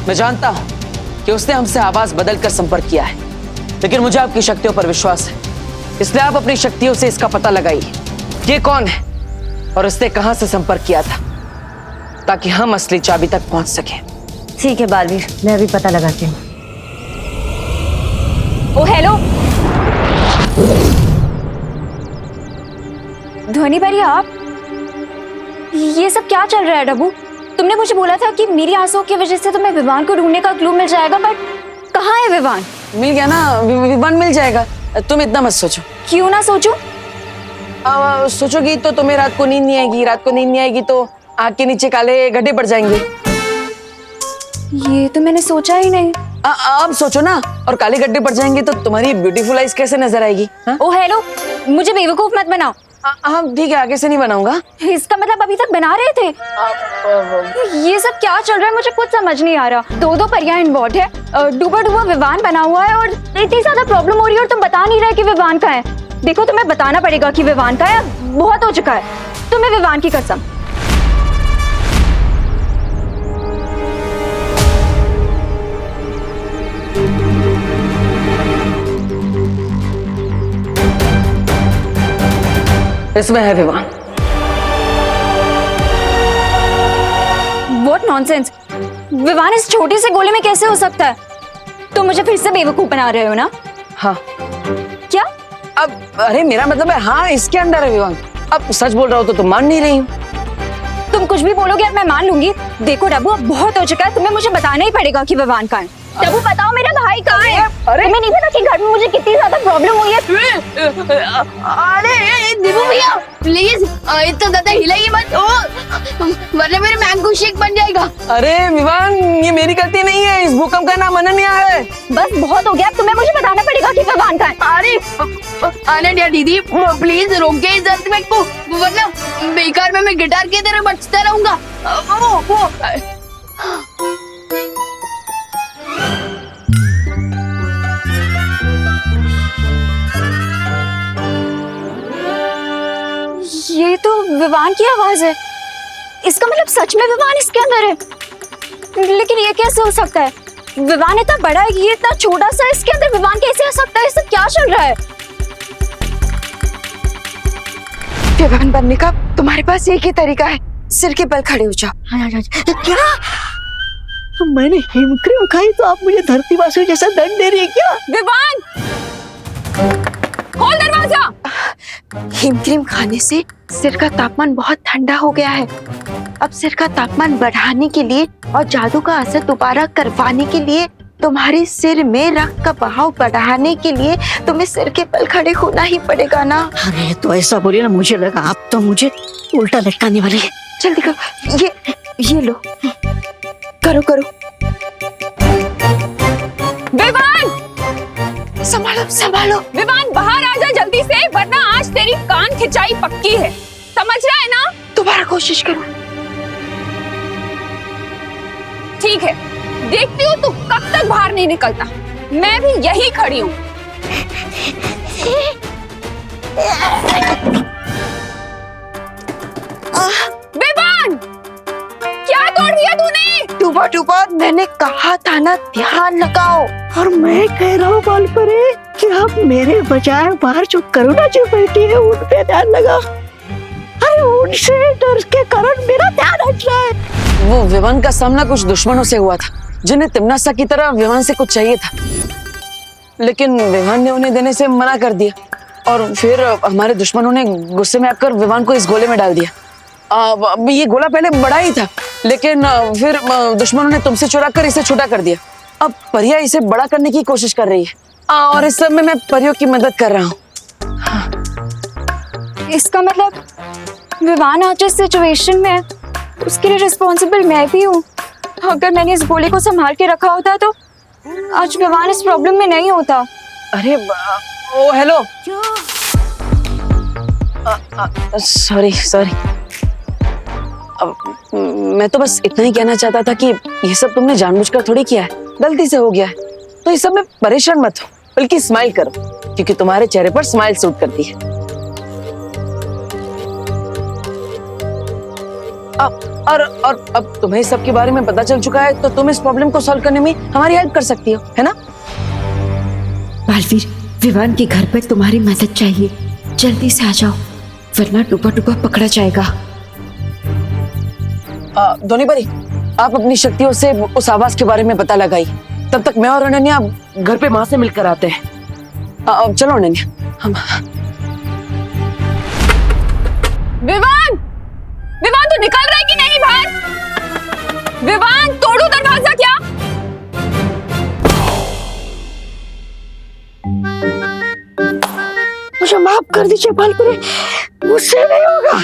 मैं जानता हूं कि उसने हमसे आवाज बदलकर संपर्क किया है, लेकिन मुझे आपकी शक्तियों पर विश्वास है, इसलिए आप अपनी शक्तियों से इसका पता लगाइए ये कौन है और उसने कहां से संपर्क किया था, ताकि हम असली चाबी तक पहुंच सके। ठीक है बालवीर, मैं अभी पता लगाती हूँ। ओ हेलो ध्वनि भाई, आप ये सब क्या चल रहा है? डब्बू, तुमने मुझे बोला था कि मेरी आंसुओं की वजह से तुम्हें विवान को ढूंढने का क्लू मिल जाएगा, बट कहाँ है विवान? मिल गया ना, विवान मिल जाएगा, तुम इतना मत सोचो। क्यों ना सोचूं? सोचोगी तो तुम्हें रात को नींद नहीं आएगी, रात को नींद नहीं आएगी तो आग के नीचे काले गड्ढे पड़ जाएंगे। ये तो मैंने सोचा ही नहीं। अब सोचो ना, और काले गड्ढे पड़ जाएंगे तो तुम्हारी ब्यूटीफुल आइज कैसे नजर आएगी? ओ हेलो, मुझे बेवकूफ मत बनाओ। हाँ ठीक है, आगे से नहीं बनाऊंगा। इसका मतलब अभी तक बना रहे थे? ये सब क्या चल रहा है, मुझे कुछ समझ नहीं आ रहा। दो परियां इन्वॉल्व है, डूबा डूबा विवान बना हुआ है और इतनी ज्यादा प्रॉब्लम हो रही है और तुम बता नहीं रहे कि विवान का है। देखो, तुम्हें बताना पड़ेगा कि विवान का है, बहुत हो चुका है। तुम्हें विवान की कसम। इसमें है विवान। What nonsense! विवान इस छोटे से गोले में कैसे हो सकता है? तुम मुझे फिर से बेवकूफ बना रहे हो ना? हाँ। क्या? अब अरे मेरा मतलब है हाँ, इसके अंदर है विवान। अब सच बोल रहा हो तो तुम मान नहीं रही हो। तुम कुछ भी बोलोगे और मैं मान लूंगी। देखो डब्बू, अब बहुत हो चुका है, तुम्हें मुझे बताना ही पड़ेगा कि विवान कहाँ है। डब्बू बताओ, मेरा भाई कहाँ है? अरे तुम्हें नहीं पता कि घर में मुझे कितनी ज्यादा प्रॉब्लम हुई है? अरे दीपू भैया प्लीज इतना ज्यादा हिलाइए मत, वरना मेरे मैंगो शेक बन जाएगा। अरे विवान, ये मेरी गलती नहीं है, इस भूकंप का नाम अनन्या है। बस बहुत हो गया, अब तुम्हें मुझे बताना पड़ेगा कि विवान कहाँ है। अरे अनन्या दीदी प्लीज रोके इस अर्थक्वेक को, वरना बेकार में मैं गिटार की तरह बजता रहूंगा। वो ये तो विवान की आवाज है। इसका मतलब सच में विवान इसके अंदर है। लेकिन ये कैसे हो सकता है? विवान इतना बड़ा है, ये इतना छोटा सा, इसके अंदर विवान कैसे आ सकता है? सब क्या चल रहा है? विवान बनने का तुम्हारे पास एक ही तरीका है, सिर के बल खड़े हो जाओ। क्या? मैंने हिमक्रीम खाई तो आप मुझे धरती वासियों जैसा दंड दे रही है क्या? विवान, खोल दरवाजा। हिमक्रीम खाने से सिर का तापमान बहुत ठंडा हो गया है। अब सिर का तापमान बढ़ाने के लिए और जादू का असर दोबारा करवाने के लिए, तुम्हारे सिर में रक्त का बहाव बढ़ाने के लिए तुम्हें सिर के बल खड़े होना ही पड़ेगा ना। अरे तो ऐसा बोलिए ना, मुझे लगा आप तो मुझे उल्टा लटकाने वाली है। जल्दी करो, ये लो, करो करो। विवान, संभालो संभालो। विवान बाहर आ जा जल्दी से, वरना आज तेरी कान खिंचाई पक्की है। समझ रहा है ना? दोबारा कोशिश करो। ठीक है, देखती हूँ तू कब तक बाहर नहीं निकलता। मैं भी यही खड़ी हूँ। विवान, क्या तोड़ दिया तूने? डूबा डूबा, मैंने कहा था ना ध्यान लगाओ। और मैं कह रहा हूँ बालपरे कि आप मेरे बजाय बाहर जो करुणा जी बैठी है उन पे ध्यान लगा। अरे उनसे डर के कारण मेरा ध्यान हट रहा है। वो विवान का सामना कुछ दुश्मनों से हुआ था, जिन्हें तिम्नासा की तरह विवान से कुछ चाहिए था, लेकिन विवान ने उन्हें देने से मना कर दिया और फिर हमारे दुश्मनों ने गुस्से में आकर विवान को इस गोले में डाल दिया। ये गोला पहले बड़ा ही था, लेकिन फिर दुश्मनों ने तुमसे चुरा कर इसे छोटा कर दिया। अब परिया इसे बड़ा करने की कोशिश कर रही है और इस समय मैं परियों की मदद कर रहा हूँ। इसका मतलब विवान आज इस सिचुएशन में है, उसके लिए रिस्पॉन्सिबल मैं भी हूँ। अगर मैंने इस गोले को संभाल के रखा होता तो आज विवान इस प्रॉब्लम में नहीं होता। अरे ओ हेलो, सॉरी मैं तो बस इतना ही कहना चाहता था कि ये सब तुमने जानबूझकर थोड़ी किया है, गलती से हो गया है। तो इस सब में परेशान मत हो, बल्कि स्माइल करो, क्योंकि तुम्हारे चेहरे पर स्माइल सूट करती है। और अब तुम्हें इस सब के बारे में पता चल चुका है तो तुम इस प्रॉब्लम को सॉल्व करने में हमारी हेल्प कर सकती हो, है ना? बालवीर, विवान के घर पर तुम्हारी मदद चाहिए, जल्दी से आ जाओ वरना डूबा डूबा पकड़ा जाएगा। धोनी परी, आप अपनी शक्तियों से उस आवाज के बारे में पता लगाई। तब तक मैं और अनन्या घर पे माँ से मिलकर आते हैं। अब चलो अनन्या, हम। विवान, विवान तू निकल रहा है कि नहीं बाहर? विवान, तोड़ू दरवाजा क्या? मुझे माफ कर दीजिए बालपुरी, मुझसे नहीं होगा।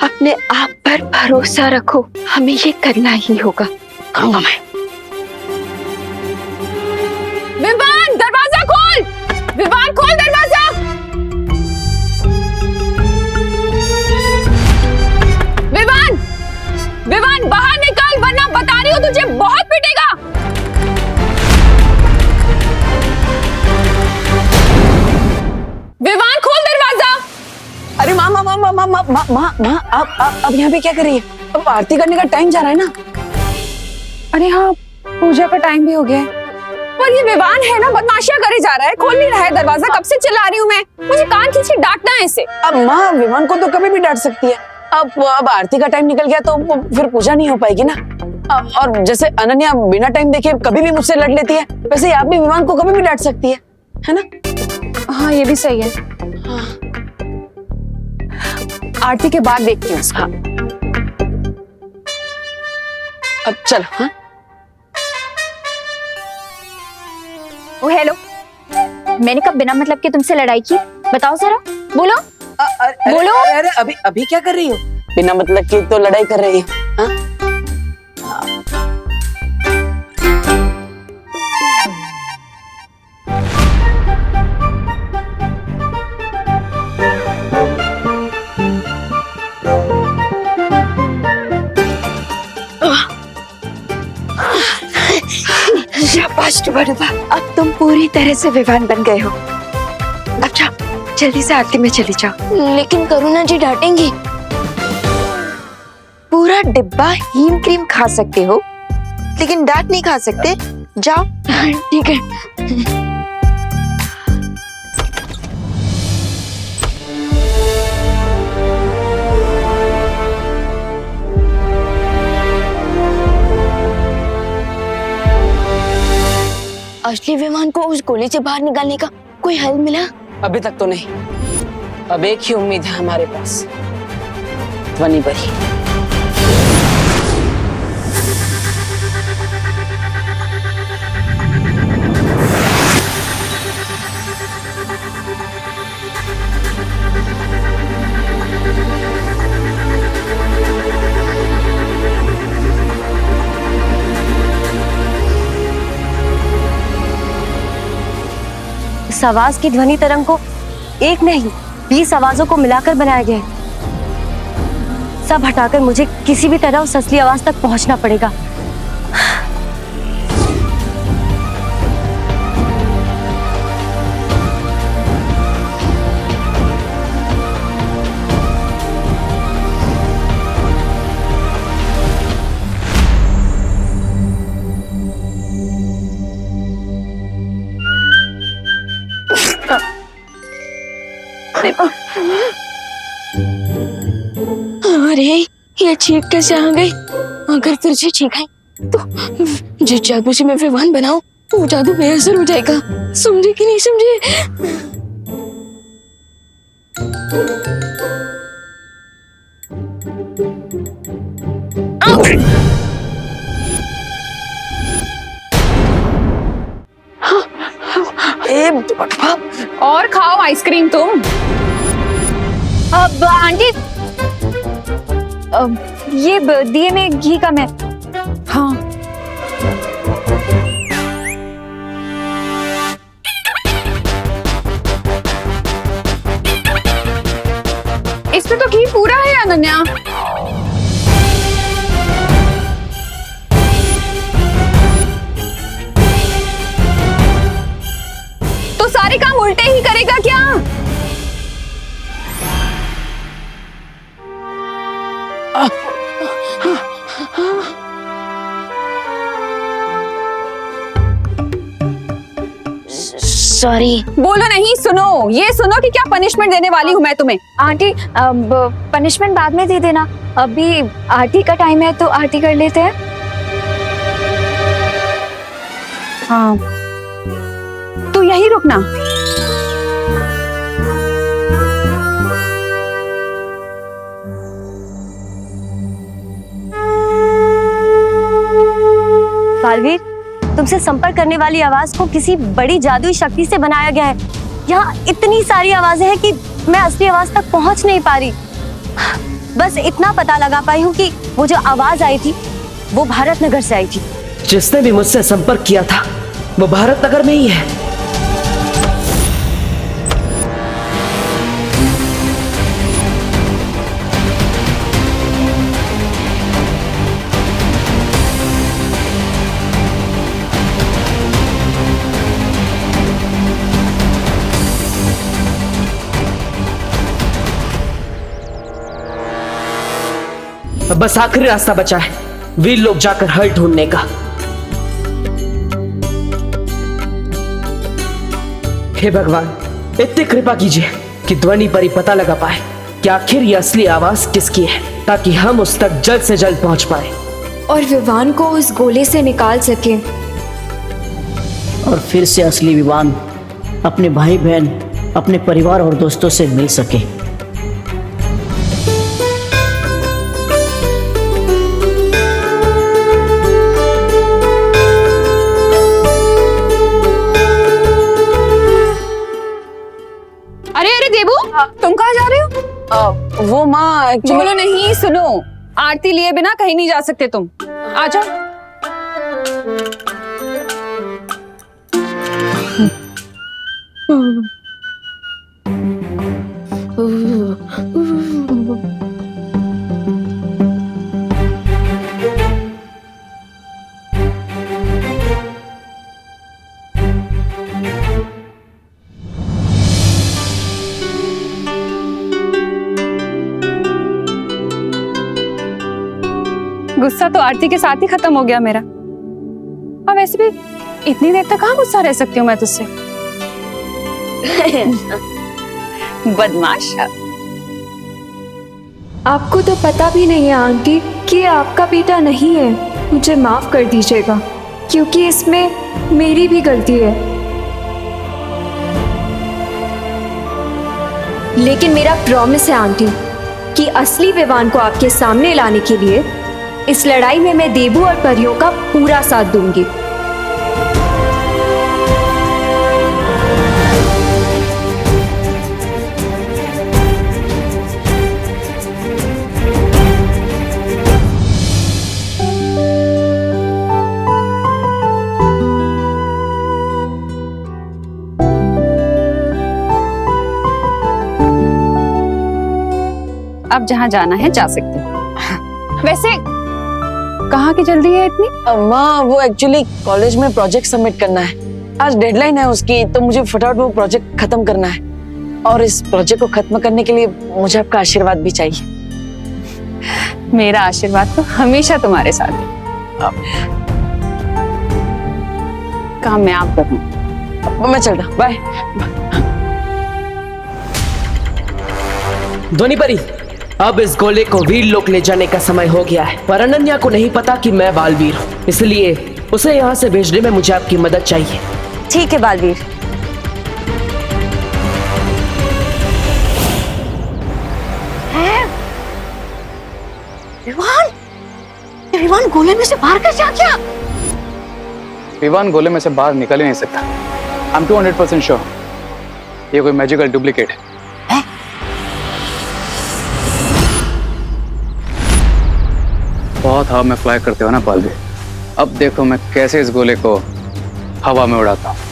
अपने आप पर भरोसा रखो, हमें ये करना ही होगा। कहूंगा मैं। विवान, दरवाजा खोल! विवान, खोल दरवाजा! विवान, विवान बाहर निकल वरना बता रही हूँ तुझे बहुत पिटेगा। विवान, खोल दरवाजा! अरे माँ माँ माँ माँ माँ माँ माँ माँ माँ, आप यहाँ पे क्या कर रही है? अब आरती करने का टाइम जा रहा है ना। अरे हाँ, पूजा का टाइम भी हो गया है। पर ये विवान है ना, बदमाशियां करे जा रहा है, खोल नहीं रहा है दरवाजा। कब से चिल्ला रही हूँ मैं, मुझे कान खींच के डांटना है इसे। अब माँ, विमान को तो कभी भी डांट सकती है। अब आरती का टाइम निकल गया तो फिर पूजा नहीं हो पाएगी ना। और जैसे अनन्या बिना टाइम देखे कभी भी मुझसे लड़ लेती है, वैसे आप भी विमान को कभी भी डांट सकती है ना? हाँ, ये भी सही है। आरती के बाद देखती हूँ उसका। अब चल। हाँ, ओ हेलो, मैंने कब बिना मतलब के तुमसे लड़ाई की? बताओ जरा, बोलो। बोलो। अरे अभी अभी क्या कर रही हो? बिना मतलब की तो लड़ाई कर रही हो। हाँ? शाबाश डूबा डूबा, अब तुम पूरी तरह से विवान बन गए हो। अब जाओ, जल्दी से आरती में चली जाओ। लेकिन करुणा जी डांटेंगी। पूरा डिब्बा हीम क्रीम खा सकते हो लेकिन डांट नहीं खा सकते। जाओ। ठीक है। असली विमान को उस गोली से बाहर निकालने का कोई हल मिला? अभी तक तो नहीं। अब एक ही उम्मीद है हमारे पास, ध्वनि परी। इस आवाज की ध्वनि तरंग को एक नहीं 20 आवाजों को मिलाकर बनाया गया है। सब हटाकर मुझे किसी भी तरह उस असली आवाज तक पहुंचना पड़ेगा। अरे ये चीख कैसे आ गई? अगर फिर से चीख आई तो जिस जादू से मैं विवान बनाऊं वो जादू बेअसर हो जाएगा। समझे कि नहीं समझे? और खाओ आइसक्रीम तुम। अब आंटी, ये दिए में घी कम है। हाँ, इसमें तो घी पूरा है अनन्या। तो सारे काम उल्टे ही करेगा क्या? सॉरी। बोलो नहीं, सुनो, ये सुनो कि क्या पनिशमेंट देने वाली हूँ मैं तुम्हें। आंटी पनिशमेंट बाद में दे देना, अभी आरती का टाइम है तो आरती कर लेते हैं। हाँ, तू यहीं रुकना। बालवीर, तुमसे संपर्क करने वाली आवाज को किसी बड़ी जादुई शक्ति से बनाया गया है। यहाँ इतनी सारी आवाजें हैं कि मैं असली आवाज तक पहुंच नहीं पा रही। बस इतना पता लगा पाई हूँ कि वो जो आवाज आई थी वो भारत नगर से आई थी। जिसने भी मुझसे संपर्क किया था वो भारत नगर में ही है। अब बस आखिरी रास्ता बचा है, वीर लोग जाकर हल ढूंढने का। हे भगवान, इतनी कृपा कीजिए कि ध्वनि परी पता लगा पाए कि आखिर ये असली आवाज किसकी है, ताकि हम उस तक जल्द से जल्द पहुंच पाए और विवान को उस गोले से निकाल सके। और फिर से असली विवान अपने भाई बहन, अपने परिवार और दोस्तों से मिल सके। अरे अरे देबू, तुम कहाँ जा रहे हो? वो माँ बोलो नहीं, सुनो, आरती लिए बिना कहीं नहीं जा सकते तुम। आ जाओ। गुस्सा तो आरती के साथ ही खत्म हो गया मेरा। और वैसे भी इतनी देर तक कहाँ गुस्सा रह सकती हूँ मैं तुझसे। बदमाश। आपको तो पता भी नहीं है आंटी कि ये आपका बेटा नहीं है। मुझे माफ कर दीजिएगा क्योंकि इसमें मेरी भी गलती है। लेकिन मेरा प्रॉमिस है आंटी कि असली विवान को आपके सामने लाने के लिए इस लड़ाई में मैं देबू और परियों का पूरा साथ दूंगी। अब जहाँ जाना है जा सकते हो। वैसे कहाँ की जल्दी है इतनी? माँ वो एक्चुअली कॉलेज में प्रोजेक्ट सबमिट करना है, आज डेडलाइन है उसकी, तो मुझे फटाफट वो प्रोजेक्ट खत्म करना है। और इस प्रोजेक्ट को खत्म करने के लिए मुझे आपका आशीर्वाद भी चाहिए। मेरा आशीर्वाद तो हमेशा तुम्हारे साथ है। काम मैं आप करूँ। मैं चलता, बाय। ध्वनि परी, अब इस गोले को वीर लोक ले जाने का समय हो गया है, पर अनन्या को नहीं पता कि मैं बालवीर हूँ, इसलिए उसे यहाँ से भेजने में मुझे आपकी मदद चाहिए। ठीक है बालवीर। विवान गोले में से बाहर कैसे आ गया? विवान गोले में से बाहर निकल ही नहीं सकता। I'm 200% श्योर ये कोई मैजिकल डुप्लीकेट है। बहुत हवा में फ्लाई करते हो ना बालवीर, अब देखो मैं कैसे इस गोले को हवा में उड़ाता हूँ।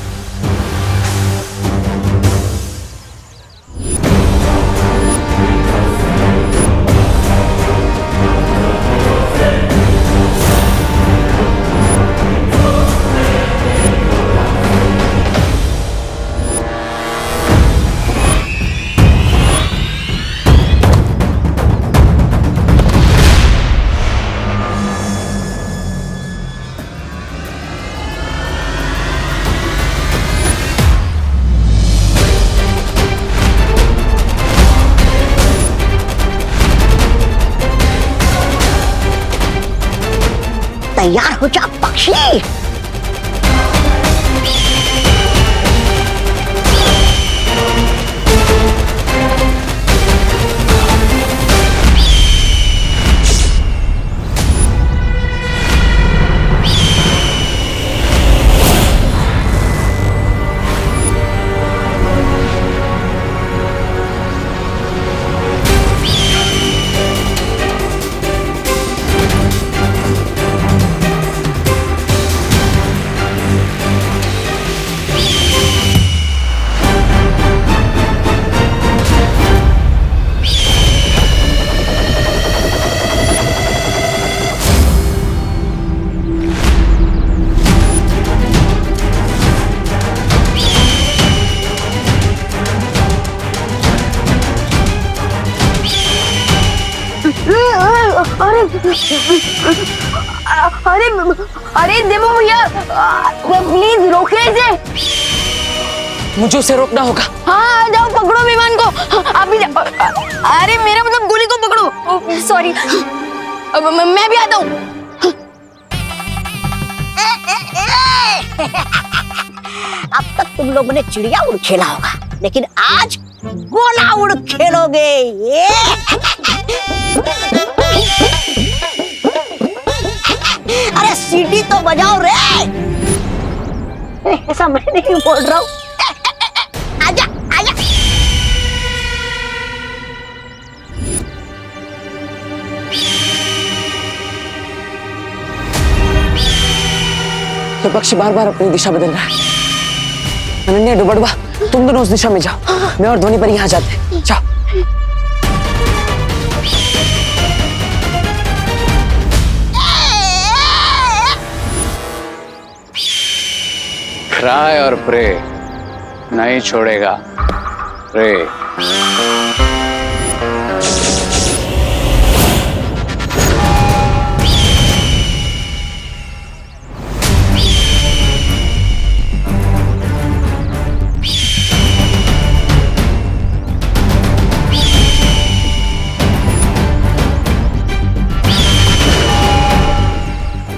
तैयार हो जा पक्षी। अरे अरे देवो भैया, प्लीज रोके इसे। मुझे उसे रोकना होगा। हाँ जाओ पकड़ो विमान को, आप भी जाओ। अरे मेरा मतलब गोली को पकड़ो। सॉरी, मैं भी आता हूँ। अब तक तुम लोगों ने चिड़िया उड़ खेला होगा, लेकिन आज गोला उड़ खेलोगे। अरे सीटी तो बजाओ रे। ऐसा मैं नहीं बोल रहा हूँ। आजा आजा। तो पक्षी बार बार अपनी दिशा बदल रहा है। अनन्या, डुबड़ुआ, तुम दोनों उस दिशा में जाओ, मैं और ध्वनि पर यहाँ जाते हैं। जाओ। ट्राई और प्रे नहीं छोड़ेगा। प्रे।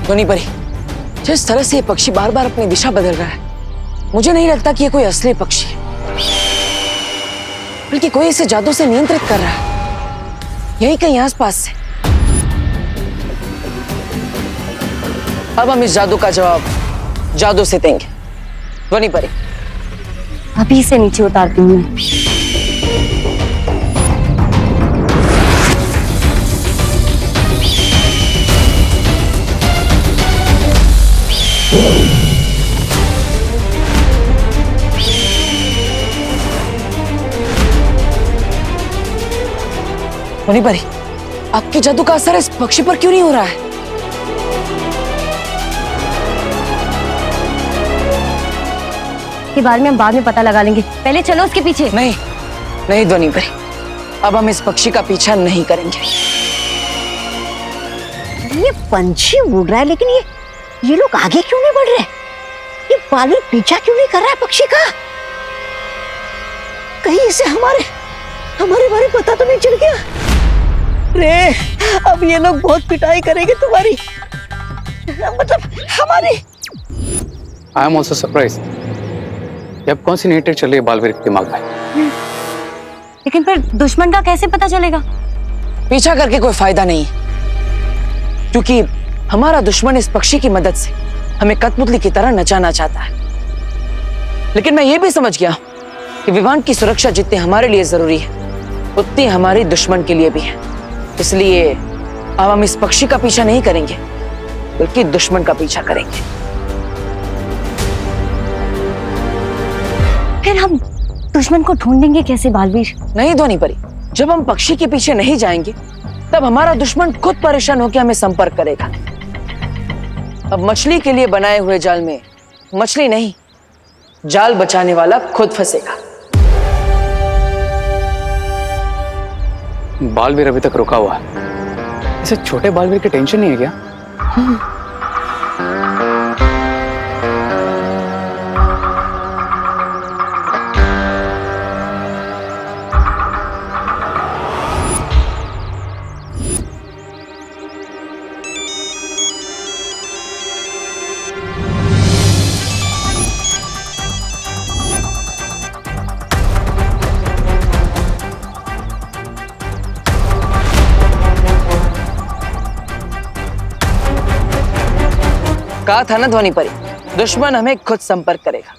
ध्वनि परी, जिस तरह से ये पक्षी बार बार अपनी दिशा बदल रहा है, मुझे नहीं लगता कि ये कोई असली पक्षी है, बल्कि कोई इसे जादू से नियंत्रित कर रहा है, यही कहीं आसपास से। अब हम इस जादू का जवाब जादू से देंगे। ध्वनि परी, अभी से नीचे उतारती हूँ मैं। ध्वनि परी, आपके जादू का असर इस पक्षी पर क्यों नहीं हो रहा है? के बारे में हम बाद में पता लगा लेंगे, पहले चलो उसके पीछे। नहीं नहीं ध्वनि परी, अब हम इस पक्षी का पीछा नहीं करेंगे। ये पंछी उड़ रहा है, लेकिन ये लोग आगे क्यों नहीं बढ़ रहे? ये बालू पीछा क्यों नहीं कर रहा है पक्षी का? कहीं इसे हमारे बारे में पता तो नहीं चल गया? रे, अब ये लोग बहुत पिटाई करेंगे तुम्हारी, मतलब हमारी। I am also surprise. अब कौन सी नई ट्रिक चल रही है बालवीर के दिमाग में? लेकिन फिर दुश्मन का कैसे पता चलेगा? पीछा करके कोई फायदा नहीं है, क्योंकि हमारा दुश्मन इस पक्षी की मदद से हमें कठपुतली की तरह नचाना चाहता है। लेकिन मैं ये भी समझ गया कि विमान की सुरक्षा जितनी हमारे लिए जरूरी है, उतनी हमारे दुश्मन के लिए भी है। इसलिए अब हम इस पक्षी का पीछा नहीं करेंगे, बल्कि दुश्मन का पीछा करेंगे। फिर हम दुश्मन को ढूंढेंगे कैसे बालवीर? नहीं ध्वनि परी, जब हम पक्षी के पीछे नहीं जाएंगे, तब हमारा दुश्मन खुद परेशान होकर हमें संपर्क करेगा। अब मछली के लिए बनाए हुए जाल में मछली नहीं, जाल बचाने वाला खुद फंसेगा। बालवीर अभी तक रुका हुआ है। इसे छोटे बालवीर की टेंशन नहीं है क्या? कहा था ना ध्वनि परी, दुश्मन हमें खुद संपर्क करेगा।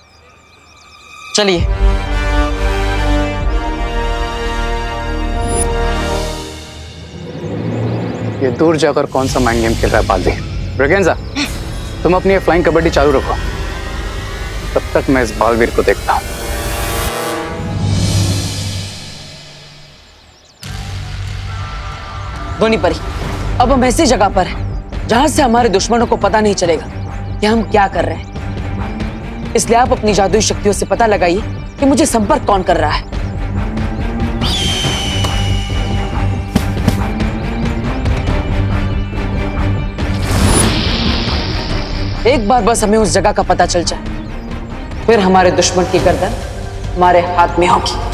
चलिए। ये दूर जाकर कौन सा माइंड गेम खेल रहा है बालवी। ब्रिगेंजा, तुम अपनी फ्लाइंग कबड्डी चालू रखो, तब तक मैं इस बालवीर को देखता हूं। ध्वनि परी, अब हम ऐसी जगह पर हैं जहां से हमारे दुश्मनों को पता नहीं चलेगा कि हम क्या कर रहे हैं। इसलिए आप अपनी जादुई शक्तियों से पता लगाइए कि मुझे संपर्क कौन कर रहा है। एक बार बस हमें उस जगह का पता चल जाए, फिर हमारे दुश्मन की गर्दन हमारे हाथ में होगी।